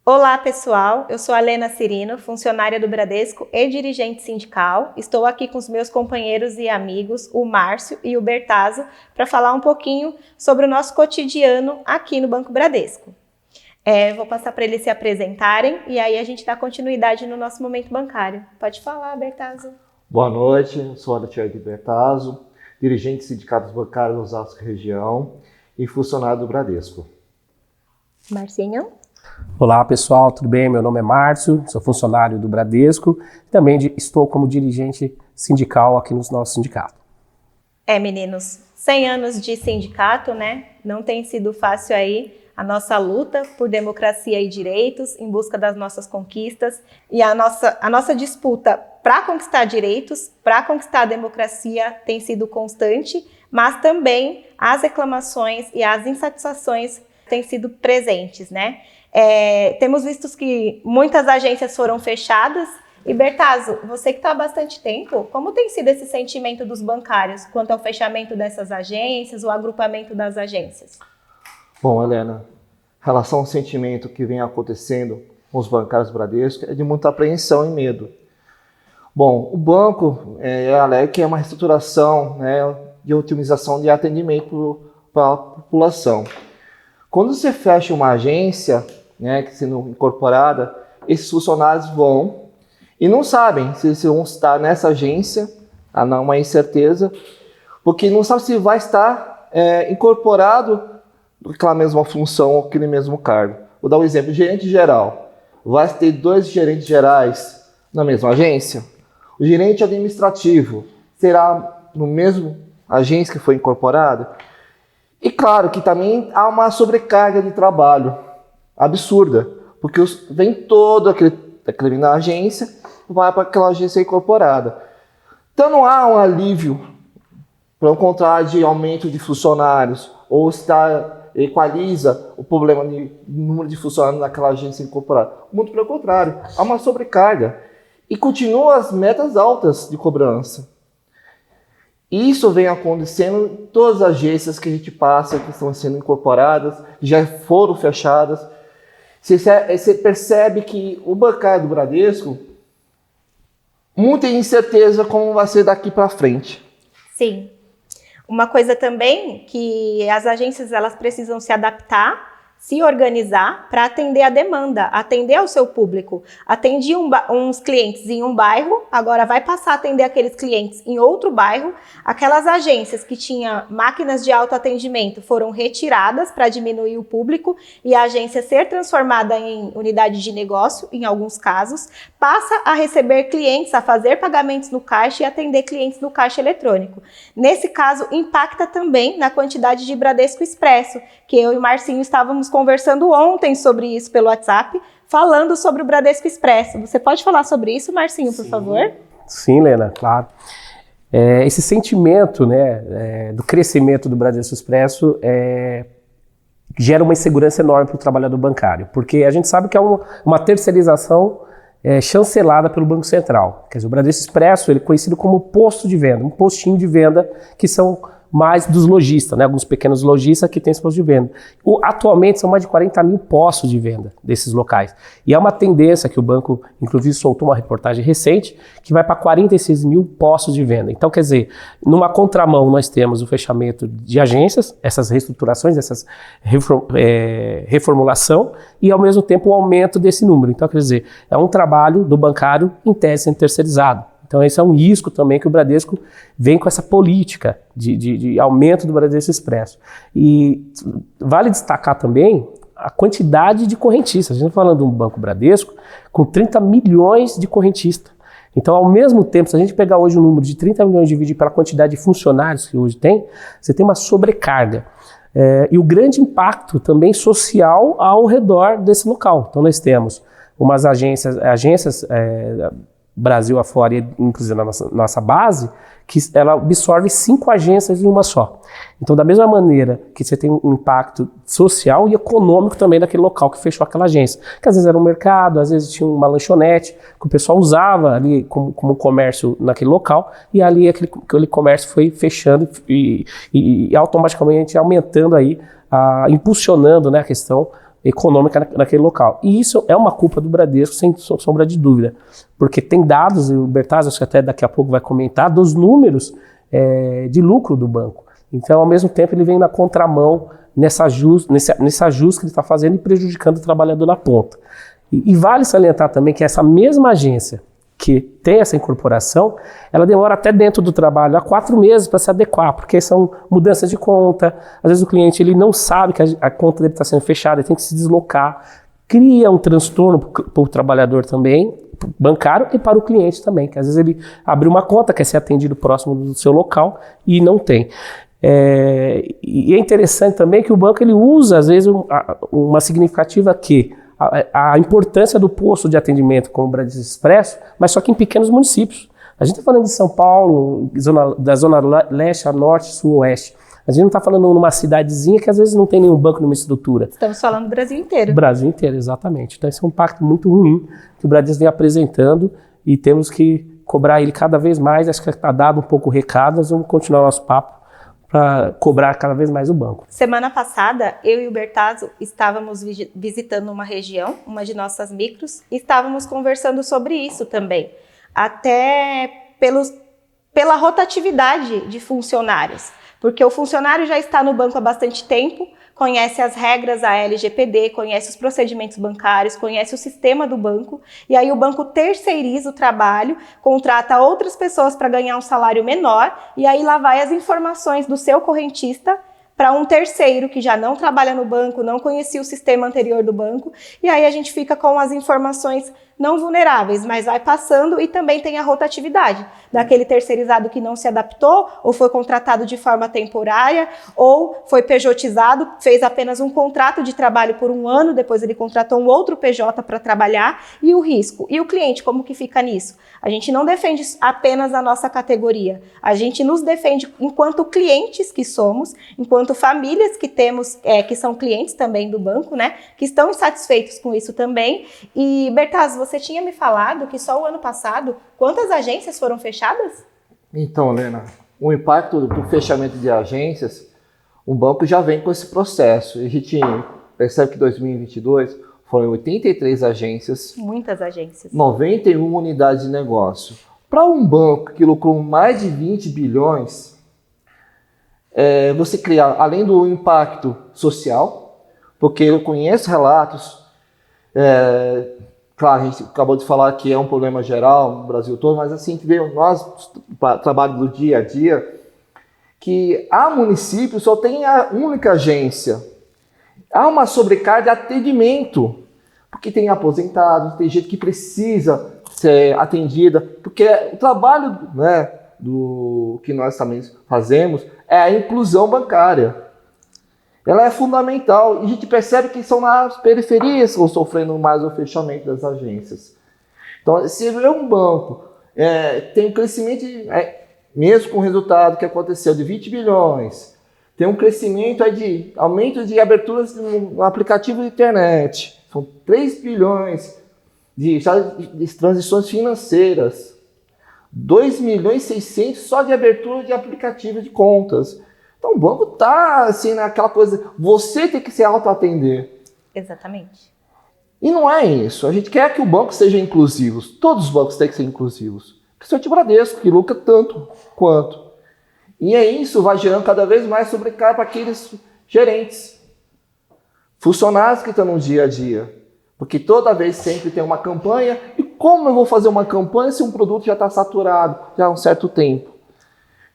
Olá pessoal, eu sou a Lena Cirino, funcionária do Bradesco e dirigente sindical. Estou aqui com os meus companheiros e amigos, o Márcio e o Bertazzo, para falar um pouquinho sobre o nosso cotidiano aqui no Banco Bradesco. Vou passar para eles se apresentarem e aí a gente dá continuidade no nosso momento bancário. Pode falar, Bertazzo. Boa noite, eu sou Alexandre Bertazzo, dirigente de sindicatos bancários da Osasco Região e funcionário do Bradesco. Marcinho. Olá pessoal, tudo bem? Meu nome é Márcio, sou funcionário do Bradesco e também estou como dirigente sindical aqui no nosso sindicato. Meninos, 100 anos de sindicato, né? Não tem sido fácil aí a nossa luta por democracia e direitos em busca das nossas conquistas e a nossa disputa para conquistar direitos, para conquistar a democracia tem sido constante, mas também as reclamações e as insatisfações têm sido presentes, né? Temos visto que muitas agências foram fechadas. E Bertazzo, você que está há bastante tempo, como tem sido esse sentimento dos bancários quanto ao fechamento dessas agências, o agrupamento das agências? Bom, Helena, em relação ao sentimento que vem acontecendo com os bancários Bradesco, é de muita apreensão e medo. Bom, o banco alega que é uma reestruturação, né, de otimização de atendimento para a população. Quando você fecha uma agência, né, que sendo incorporada, esses funcionários vão e não sabem se eles vão estar nessa agência, há uma incerteza, porque não sabe se vai estar incorporado naquela mesma função ou aquele mesmo cargo. Vou dar um exemplo, gerente geral. Vai ter 2 gerentes gerais na mesma agência? O gerente administrativo será no mesmo agência que foi incorporada? E claro que também há uma sobrecarga de trabalho absurda, porque vem todo aquele na agência, vai para aquela agência incorporada. Então não há um alívio para o contrário de aumento de funcionários, ou equaliza o problema de número de funcionários naquela agência incorporada. Muito pelo contrário, há uma sobrecarga. E continuam as metas altas de cobrança. Isso vem acontecendo em todas as agências que a gente passa, que estão sendo incorporadas, já foram fechadas. Você percebe que o bancário do Bradesco, muita incerteza como vai ser daqui para frente. Sim. Uma coisa também que as agências elas precisam se adaptar, se organizar para atender a demanda, atender ao seu público. Atendia uns clientes em um bairro, agora vai passar a atender aqueles clientes em outro bairro. Aquelas agências que tinham máquinas de autoatendimento foram retiradas para diminuir o público e a agência ser transformada em unidade de negócio, em alguns casos, passa a receber clientes, a fazer pagamentos no caixa e atender clientes no caixa eletrônico. Nesse caso, impacta também na quantidade de Bradesco Expresso, que eu e Marcinho estávamos conversando ontem sobre isso pelo WhatsApp, falando sobre o Bradesco Expresso. Você pode falar sobre isso, Marcinho, por favor? Sim, Lena, claro. Esse sentimento, né, do crescimento do Bradesco Expresso gera uma insegurança enorme para o trabalhador bancário, porque a gente sabe que é uma terceirização chancelada pelo Banco Central. Quer dizer, o Bradesco Expresso ele é conhecido como posto de venda, um postinho de venda que são mais dos lojistas, né? Alguns pequenos lojistas que têm esse posto de venda. Atualmente são mais de 40 mil postos de venda desses locais. E é uma tendência que o banco, inclusive, soltou uma reportagem recente, que vai para 46 mil postos de venda. Então, quer dizer, numa contramão nós temos o fechamento de agências, essas reestruturações, essas reformulação, e ao mesmo tempo o aumento desse número. Então, quer dizer, é um trabalho do bancário em tese sendo terceirizado. Então esse é um risco também que o Bradesco vem com essa política de aumento do Bradesco Expresso. E vale destacar também a quantidade de correntistas. A gente está falando de um Banco Bradesco com 30 milhões de correntistas. Então, ao mesmo tempo, se a gente pegar hoje o número de 30 milhões e dividir pela quantidade de funcionários que hoje tem, você tem uma sobrecarga. E o grande impacto também social ao redor desse local. Então nós temos umas agências Brasil afora, inclusive na nossa base, que ela absorve 5 agências em uma só. Então, da mesma maneira que você tem um impacto social e econômico também daquele local que fechou aquela agência. Que às vezes era um mercado, às vezes tinha uma lanchonete, que o pessoal usava ali como comércio naquele local, e ali aquele comércio foi fechando e automaticamente aumentando aí, impulsionando, né, a questão econômica naquele local. E isso é uma culpa do Bradesco, sem sombra de dúvida, porque tem dados, e o Bertazzi acho que até daqui a pouco vai comentar, dos números de lucro do banco. Então, ao mesmo tempo, ele vem na contramão nesse ajuste que ele está fazendo e prejudicando o trabalhador na ponta. E vale salientar também que essa mesma agência que tem essa incorporação, ela demora até dentro do trabalho há 4 meses para se adequar, porque são mudanças de conta, às vezes o cliente ele não sabe que a conta dele está sendo fechada, ele tem que se deslocar, cria um transtorno para o trabalhador também, bancário, e para o cliente também, que às vezes ele abriu uma conta, quer ser atendido próximo do seu local e não tem. E é interessante também que o banco ele usa às vezes uma significativa que a importância do posto de atendimento como o Bradesco Expresso, mas só que em pequenos municípios. A gente está falando de São Paulo, da zona leste, a norte, sul, oeste. A gente não está falando numa cidadezinha que às vezes não tem nenhum banco numa estrutura. Estamos falando do Brasil inteiro. Brasil inteiro, exatamente. Então esse é um impacto muito ruim que o Bradesco vem apresentando e temos que cobrar ele cada vez mais. Acho que está dado um pouco o recado, nós vamos continuar nosso papo para cobrar cada vez mais o banco. Semana passada, eu e o Bertazzo estávamos visitando uma região, uma de nossas micros, e estávamos conversando sobre isso também, até pela rotatividade de funcionários, porque o funcionário já está no banco há bastante tempo, conhece as regras da LGPD, conhece os procedimentos bancários, conhece o sistema do banco, e aí o banco terceiriza o trabalho, contrata outras pessoas para ganhar um salário menor, e aí lá vai as informações do seu correntista para um terceiro que já não trabalha no banco, não conhecia o sistema anterior do banco, e aí a gente fica com as informações não vulneráveis, mas vai passando, e também tem a rotatividade daquele terceirizado que não se adaptou, ou foi contratado de forma temporária, ou foi pejotizado, fez apenas um contrato de trabalho por 1 ano, depois ele contratou um outro PJ para trabalhar, e o risco. E o cliente, como que fica nisso? A gente não defende apenas a nossa categoria, a gente nos defende enquanto clientes que somos, enquanto famílias que temos, que são clientes também do banco, né, que estão insatisfeitos com isso também. E Bertazzo, você tinha me falado que só o ano passado, quantas agências foram fechadas? Então, Helena, o impacto do fechamento de agências, o banco já vem com esse processo. A gente percebe que em 2022 foram 83 agências. Muitas agências. 91 unidades de negócio. Para um banco que lucrou mais de 20 bilhões, você criar, além do impacto social, porque eu conheço relatos, claro, a gente acabou de falar que é um problema geral no Brasil todo, mas assim, que vê nós, trabalho do dia a dia, que há municípios só tem a única agência. Há uma sobrecarga de atendimento, porque tem aposentados, tem gente que precisa ser atendida, porque o trabalho, né, do que nós também fazemos é a inclusão bancária. Ela é fundamental e a gente percebe que são nas periferias que estão sofrendo mais o fechamento das agências. Então, se um banco tem um crescimento, mesmo com o resultado que aconteceu de 20 bilhões, tem um crescimento de aumento de aberturas no aplicativo de internet, são 3 bilhões de transições financeiras, 2 milhões e 600 só de abertura de aplicativo de contas. Então o banco está assim, naquela coisa, você tem que se autoatender. Exatamente. E não é isso. A gente quer que o banco seja inclusivo. Todos os bancos têm que ser inclusivos. Principalmente o Bradesco, que lucra tanto quanto. E aí isso vai gerando cada vez mais sobrecarga para aqueles gerentes, funcionários que estão no dia a dia. Porque toda vez sempre tem uma campanha. E como eu vou fazer uma campanha se um produto já está saturado já há um certo tempo?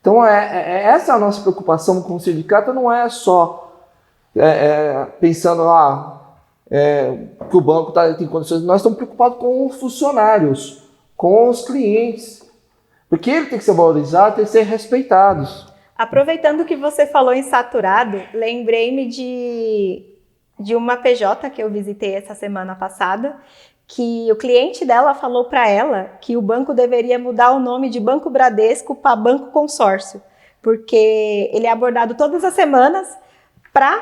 Então essa é a nossa preocupação com o sindicato, não é só pensando que o banco tem condições. Nós estamos preocupados com os funcionários, com os clientes, porque ele tem que ser valorizado, tem que ser respeitado. Aproveitando que você falou em saturado, lembrei-me de uma PJ que eu visitei essa semana passada, que o cliente dela falou para ela que o banco deveria mudar o nome de Banco Bradesco para Banco Consórcio, porque ele é abordado todas as semanas para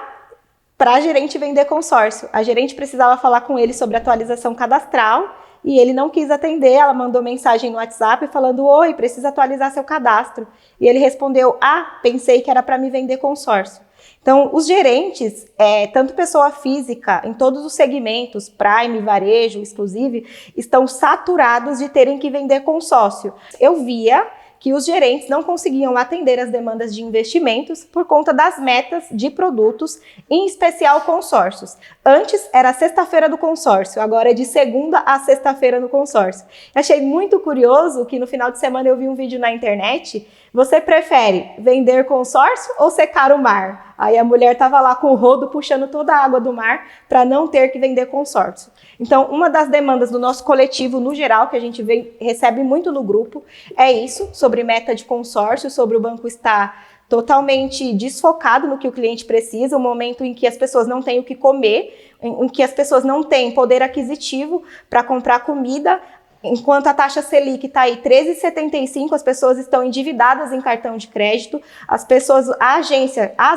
a gerente vender consórcio. A gerente precisava falar com ele sobre atualização cadastral e ele não quis atender. Ela mandou mensagem no WhatsApp falando: oi, precisa atualizar seu cadastro. E ele respondeu: pensei que era para me vender consórcio. Então, os gerentes, tanto pessoa física, em todos os segmentos, Prime, varejo, exclusive, estão saturados de terem que vender consórcio. Eu via que os gerentes não conseguiam atender as demandas de investimentos por conta das metas de produtos, em especial consórcios. Antes era sexta-feira do consórcio, agora é de segunda a sexta-feira no consórcio. Eu achei muito curioso que no final de semana eu vi um vídeo na internet. Você prefere vender consórcio ou secar o mar? Aí a mulher estava lá com o rodo puxando toda a água do mar para não ter que vender consórcio. Então, uma das demandas do nosso coletivo, no geral, que a gente recebe muito no grupo, é isso, sobre meta de consórcio, sobre o banco estar totalmente desfocado no que o cliente precisa, um momento em que as pessoas não têm o que comer, em que as pessoas não têm poder aquisitivo para comprar comida. Enquanto a taxa Selic está aí 13,75, as pessoas estão endividadas em cartão de crédito, as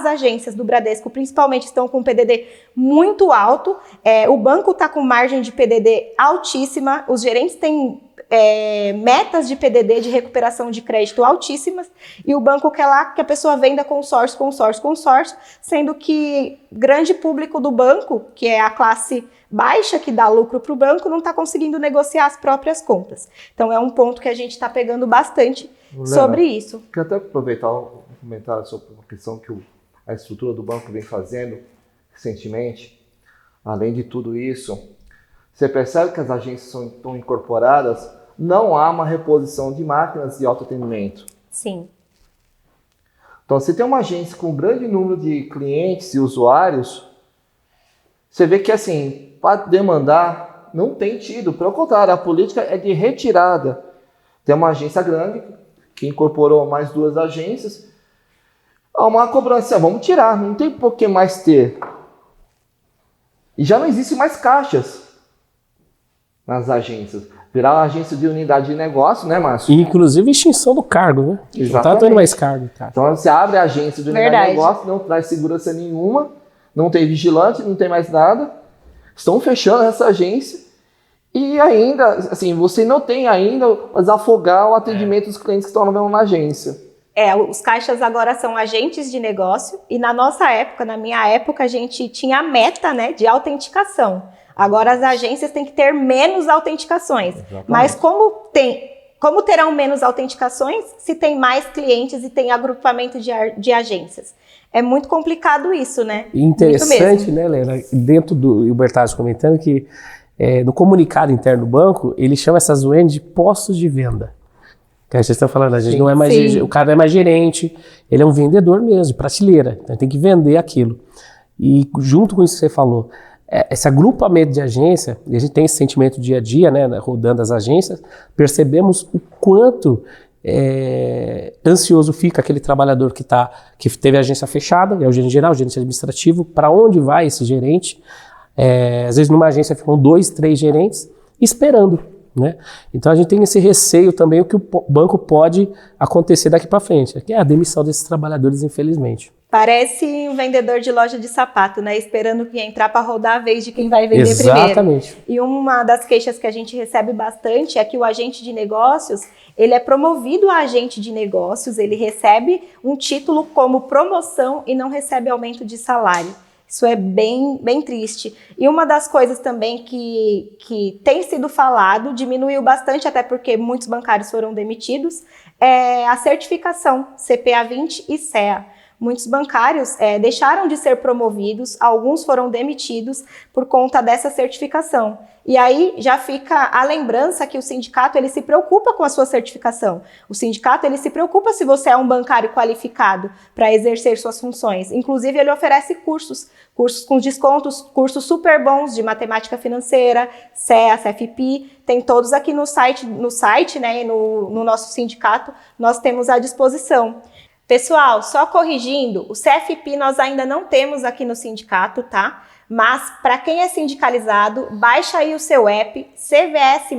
agências do Bradesco principalmente estão com PDD muito alto, o banco está com margem de PDD altíssima, os gerentes têm metas de PDD, de recuperação de crédito altíssimas, e o banco quer lá que a pessoa venda consórcio, sendo que grande público do banco, que é a classe baixa que dá lucro para o banco, não está conseguindo negociar as próprias contas. Então é um ponto que a gente está pegando bastante sobre isso. Quero até aproveitar um comentário sobre uma questão que a estrutura do banco vem fazendo recentemente. Além de tudo isso, você percebe que as agências estão incorporadas, não há uma reposição de máquinas de autoatendimento. Sim. Então, se tem uma agência com um grande número de clientes e usuários, você vê que, assim, para demandar, não tem tido. Pelo contrário, a política é de retirada. Tem uma agência grande que incorporou mais 2 agências. Há uma cobrança, vamos tirar, não tem por que mais ter. E já não existe mais caixas nas agências. Virar uma agência de unidade de negócio, né, Márcio? Inclusive extinção do cargo, né? Exatamente. Não tá tendo mais cargo, cara. Então você abre a agência de unidade de negócio, não traz segurança nenhuma, não tem vigilante, não tem mais nada. Estão fechando essa agência e ainda, assim, você não tem ainda desafogar o atendimento dos clientes que estão vendo na agência. Os caixas agora são agentes de negócio e na nossa época, na minha época, a gente tinha a meta, né, de autenticação. Agora as agências têm que ter menos autenticações. Exatamente. Mas como terão menos autenticações se tem mais clientes e tem agrupamento de agências? É muito complicado isso, né? Interessante, né, Helena? Dentro do o Bertazzi comentando que no comunicado interno do banco, ele chama essas UEN de postos de venda. Que a gente está falando, a gente não é mais, o cara não é mais gerente, ele é um vendedor mesmo, de prateleira. Então tem que vender aquilo. E junto com isso que você falou, esse agrupamento de agência, e a gente tem esse sentimento dia a dia, né, rodando as agências, percebemos o quanto ansioso fica aquele trabalhador que teve a agência fechada, é o gerente geral, o gerente administrativo, para onde vai esse gerente? Às vezes numa agência ficam 2, 3 gerentes esperando, né? Então a gente tem esse receio também o que o banco pode acontecer daqui para frente, que é a demissão desses trabalhadores, infelizmente. Parece um vendedor de loja de sapato, né? Esperando que entrar para rodar a vez de quem vai vender primeiro. Exatamente. E uma das queixas que a gente recebe bastante é que o agente de negócios, ele é promovido a agente de negócios, ele recebe um título como promoção e não recebe aumento de salário. Isso é bem, bem triste. E uma das coisas também que tem sido falado, diminuiu bastante, até porque muitos bancários foram demitidos, é a certificação CPA 20 e CEA. Muitos bancários deixaram de ser promovidos, alguns foram demitidos por conta dessa certificação. E aí já fica a lembrança que o sindicato ele se preocupa com a sua certificação. O sindicato ele se preocupa se você é um bancário qualificado para exercer suas funções. Inclusive ele oferece cursos com descontos, cursos super bons de matemática financeira, CEA, CFP, tem todos aqui no site, né, e no nosso sindicato nós temos à disposição. Pessoal, só corrigindo, o CFP nós ainda não temos aqui no sindicato, tá? Mas para quem é sindicalizado, baixa aí o seu app, CVS+,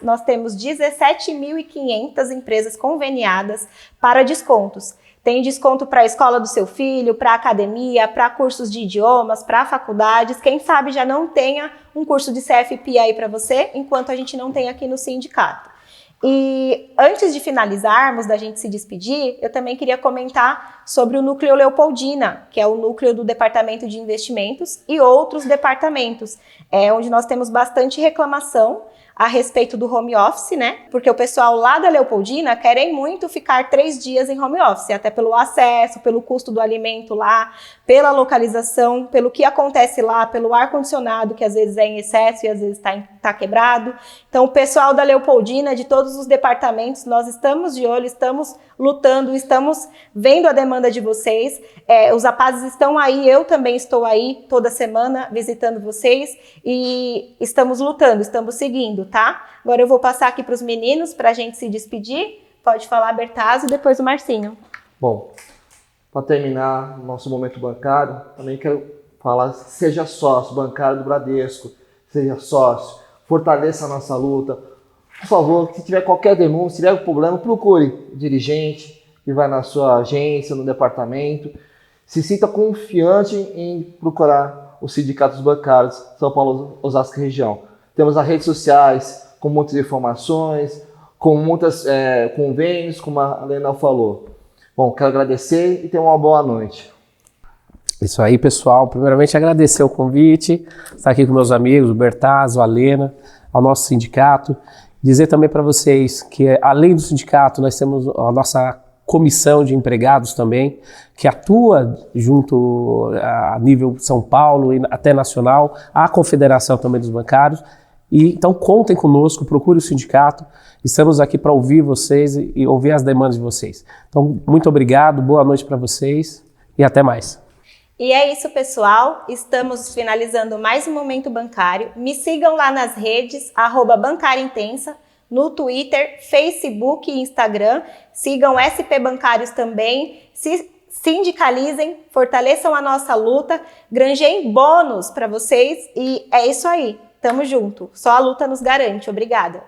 nós temos 17.500 empresas conveniadas para descontos. Tem desconto para a escola do seu filho, para academia, para cursos de idiomas, para faculdades. Quem sabe já não tenha um curso de CFP aí para você, enquanto a gente não tem aqui no sindicato. E antes de finalizarmos, da gente se despedir, eu também queria comentar sobre o Núcleo Leopoldina, que é o núcleo do Departamento de Investimentos e outros departamentos, onde nós temos bastante reclamação a respeito do home office, né? Porque o pessoal lá da Leopoldina querem muito ficar 3 dias em home office, até pelo acesso, pelo custo do alimento lá, pela localização, pelo que acontece lá, pelo ar-condicionado, que às vezes é em excesso e às vezes tá quebrado. Então, o pessoal da Leopoldina, de todos os departamentos, nós estamos de olho, estamos lutando, estamos vendo a demanda de vocês. Os rapazes estão aí, eu também estou aí toda semana visitando vocês e estamos lutando, estamos seguindo, tá? Agora eu vou passar aqui para os meninos para a gente se despedir. Pode falar, Bertazzo, e depois o Marcinho. Bom, para terminar o nosso momento bancário, também quero falar, seja sócio bancário do Bradesco, seja sócio, fortaleça a nossa luta. Por favor, se tiver qualquer denúncia, se tiver problema, procure o dirigente que vai na sua agência, no departamento. Se sinta confiante em procurar os sindicatos bancários São Paulo, Osasco e região. Temos as redes sociais com muitas informações, com muitos convênios, como a Helena falou. Bom, quero agradecer e tenha uma boa noite. Isso aí, pessoal. Primeiramente, agradecer o convite, estar aqui com meus amigos, o Bertazzo, a Helena, ao nosso sindicato. Dizer também para vocês que, além do sindicato, nós temos a nossa comissão de empregados também, que atua junto a nível São Paulo e até nacional, a confederação também dos bancários. Então, contem conosco, procure o sindicato. Estamos aqui para ouvir vocês e ouvir as demandas de vocês. Então, muito obrigado, boa noite para vocês e até mais. E é isso, pessoal. Estamos finalizando mais um Momento Bancário. Me sigam lá nas redes, @bancariaintensa, no Twitter, Facebook e Instagram. Sigam SP Bancários também. Se sindicalizem, fortaleçam a nossa luta, granjeiem bônus para vocês. E é isso aí. Tamo junto. Só a luta nos garante. Obrigada.